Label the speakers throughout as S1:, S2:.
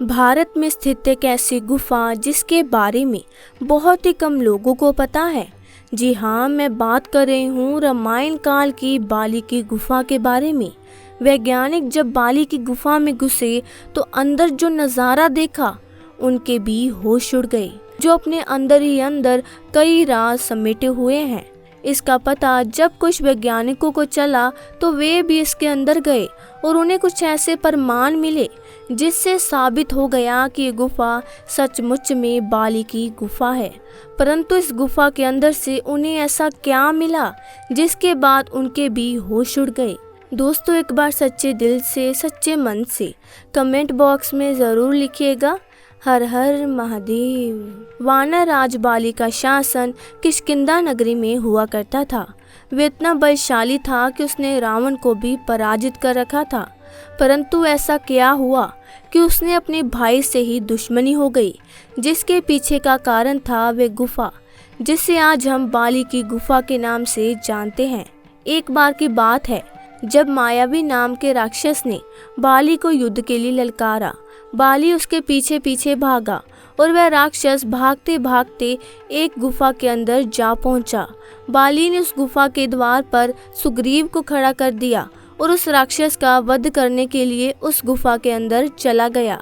S1: भारत में स्थित एक ऐसी गुफा जिसके बारे में बहुत ही कम लोगों को पता है। जी हाँ, मैं बात कर रही हूँ रामायण काल की बाली की गुफा के बारे में। वैज्ञानिक जब बाली की गुफा में घुसे तो अंदर जो नज़ारा देखा उनके भी होश उड़ गए, जो अपने अंदर ही अंदर कई राज समेटे हुए हैं। इसका पता जब कुछ वैज्ञानिकों को चला तो वे भी इसके अंदर गए और उन्हें कुछ ऐसे प्रमाण मिले जिससे साबित हो गया कि ये गुफा सचमुच में बाली की गुफा है। परंतु इस गुफा के अंदर से उन्हें ऐसा क्या मिला जिसके बाद उनके भी होश उड़ गए। दोस्तों, एक बार सच्चे दिल से सच्चे मन से कमेंट बॉक्स में ज़रूर लिखिएगा, हर हर महादेव। वानर राज बाली का शासन किष्किंधा नगरी में हुआ करता था। वे इतना बलशाली था कि उसने रावण को भी पराजित कर रखा था। परंतु ऐसा क्या हुआ कि उसने अपने भाई से ही दुश्मनी हो गई, जिसके पीछे का कारण था वे गुफा, जिसे आज हम बाली की गुफा के नाम से जानते हैं। एक बार की बात है जब मायावी नाम के राक्षस ने बाली को युद्ध के लिए ललकारा। बाली उसके पीछे पीछे भागा और वह राक्षस भागते भागते एक गुफा के अंदर जा पहुंचा। बाली ने उस गुफा के द्वार पर सुग्रीव को खड़ा कर दिया और उस राक्षस का वध करने के लिए उस गुफा के अंदर चला गया।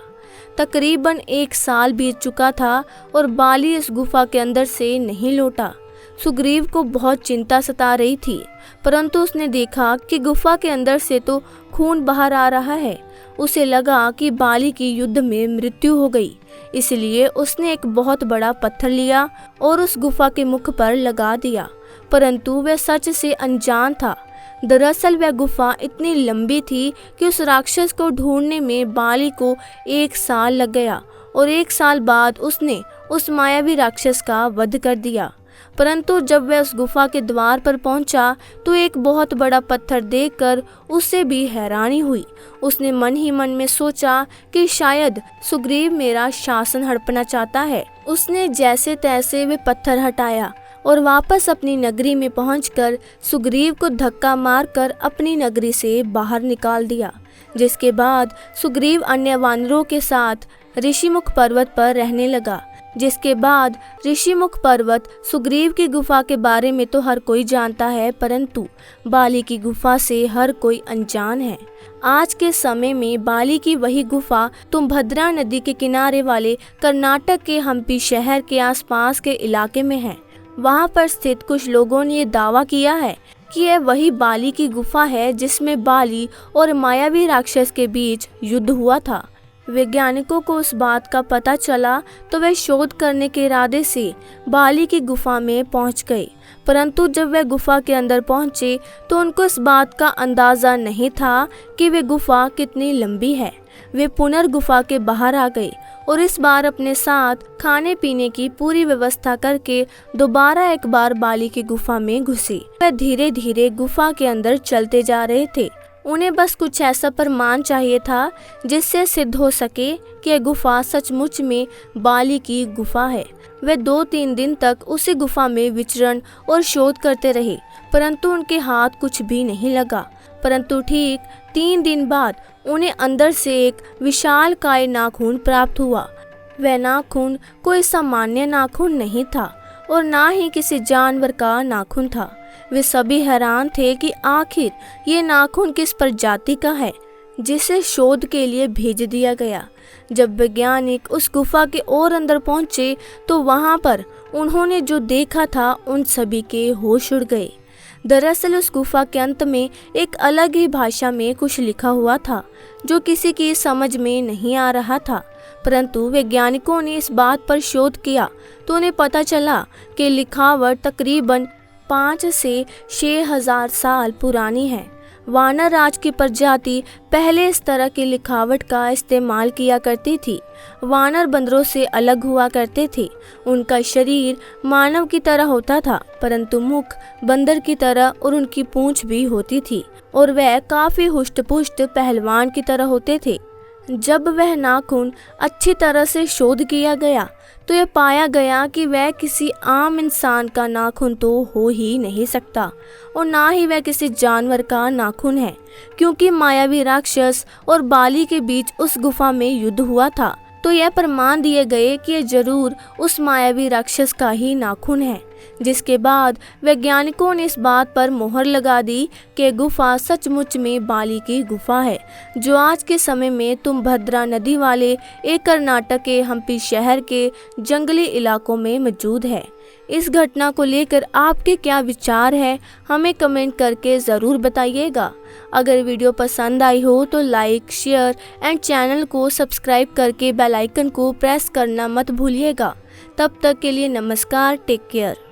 S1: तकरीबन 1 साल बीत चुका था और बाली इस गुफा के अंदर से नहीं लौटा। सुग्रीव को बहुत चिंता सता रही थी, परंतु उसने देखा कि गुफा के अंदर से तो खून बाहर आ रहा है। उसे लगा कि बाली की युद्ध में मृत्यु हो गई, इसलिए उसने एक बहुत बड़ा पत्थर लिया और उस गुफा के मुख पर लगा दिया। परंतु वह सच से अनजान था। दरअसल वह गुफा इतनी लंबी थी कि उस राक्षस को ढूंढने में बाली को 1 साल लग गया और 1 साल बाद उसने उस मायावी राक्षस का वध कर दिया। परंतु जब वह उस गुफा के द्वार पर पहुंचा तो एक बहुत बड़ा पत्थर देखकर उसे भी हैरानी हुई। उसने मन ही मन में सोचा कि शायद सुग्रीव मेरा शासन हड़पना चाहता है। उसने जैसे तैसे वे पत्थर हटाया और वापस अपनी नगरी में पहुंचकर सुग्रीव को धक्का मारकर अपनी नगरी से बाहर निकाल दिया। जिसके बाद सुग्रीव अन्य वानरों के साथ ऋषिमुख पर्वत पर रहने लगा। जिसके बाद ऋषिमुख पर्वत सुग्रीव की गुफा के बारे में तो हर कोई जानता है, परंतु बाली की गुफा से हर कोई अनजान है। आज के समय में बाली की वही गुफा तुंगभद्रा नदी के किनारे वाले कर्नाटक के हम्पी शहर के आसपास के इलाके में है। वहां पर स्थित कुछ लोगों ने ये दावा किया है कि यह वही बाली की गुफा है जिसमें बाली और मायावी राक्षस के बीच युद्ध हुआ था। वैज्ञानिकों को उस बात का पता चला तो वे शोध करने के इरादे से बाली की गुफा में पहुंच गए। परंतु जब वे गुफा के अंदर पहुंचे तो उनको इस बात का अंदाज़ा नहीं था कि वे गुफा कितनी लंबी है। वे पुनर्गुफा के बाहर आ गए और इस बार अपने साथ खाने पीने की पूरी व्यवस्था करके दोबारा एक बार बाली की गुफा में घुसे। वे धीरे धीरे गुफा के अंदर चलते जा रहे थे। उन्हें बस कुछ ऐसा प्रमाण चाहिए था जिससे सिद्ध हो सके कि यह गुफा सचमुच में बाली की गुफा है। वे 2-3 दिन तक उसी गुफा में विचरण और शोध करते रहे, परंतु उनके हाथ कुछ भी नहीं लगा। परंतु ठीक 3 दिन बाद उन्हें अंदर से एक विशालकाय नाखून प्राप्त हुआ। वह नाखून कोई सामान्य नाखून नहीं था और ना ही किसी जानवर का नाखून था। वे सभी हैरान थे कि आखिर ये नाखून किस प्रजाति का है जिसे शोध के लिए भेज दिया गया। जब वैज्ञानिक उस गुफा के और अंदर पहुंचे तो वहां पर उन्होंने जो देखा था उन सभी के होश उड़ गए। दरअसल उस गुफा के अंत में एक अलग ही भाषा में कुछ लिखा हुआ था जो किसी की समझ में नहीं आ रहा था। परंतु वैज्ञानिकों ने इस बात पर शोध किया तो उन्हें पता चला कि लिखावट तकरीबन 5 से 6,000 साल पुरानी है। वानर राज की प्रजाति पहले इस तरह की लिखावट का इस्तेमाल किया करती थी। वानर बंदरों से अलग हुआ करते थे। उनका शरीर मानव की तरह होता था, परंतु मुख बंदर की तरह और उनकी पूंछ भी होती थी और वह काफी हुष्ट-पुष्ट पहलवान की तरह होते थे। जब वह नाखून अच्छी तरह से शोध किया गया तो यह पाया गया कि वह किसी आम इंसान का नाखून तो हो ही नहीं सकता और ना ही वह किसी जानवर का नाखून है, क्योंकि मायावी राक्षस और बाली के बीच उस गुफा में युद्ध हुआ था। तो यह प्रमाण दिए गए कि यह जरूर उस मायावी राक्षस का ही नाखून है। जिसके बाद वैज्ञानिकों ने इस बात पर मोहर लगा दी कि गुफा सचमुच में बाली की गुफा है, जो आज के समय में तुंगभद्रा नदी वाले एक कर्नाटक के हम्पी शहर के जंगली इलाकों में मौजूद है। इस घटना को लेकर आपके क्या विचार है, हमें कमेंट करके ज़रूर बताइएगा। अगर वीडियो पसंद आई हो तो लाइक, शेयर एंड चैनल को सब्सक्राइब करके बेल आइकन को प्रेस करना मत भूलिएगा। तब तक के लिए नमस्कार, टेक केयर।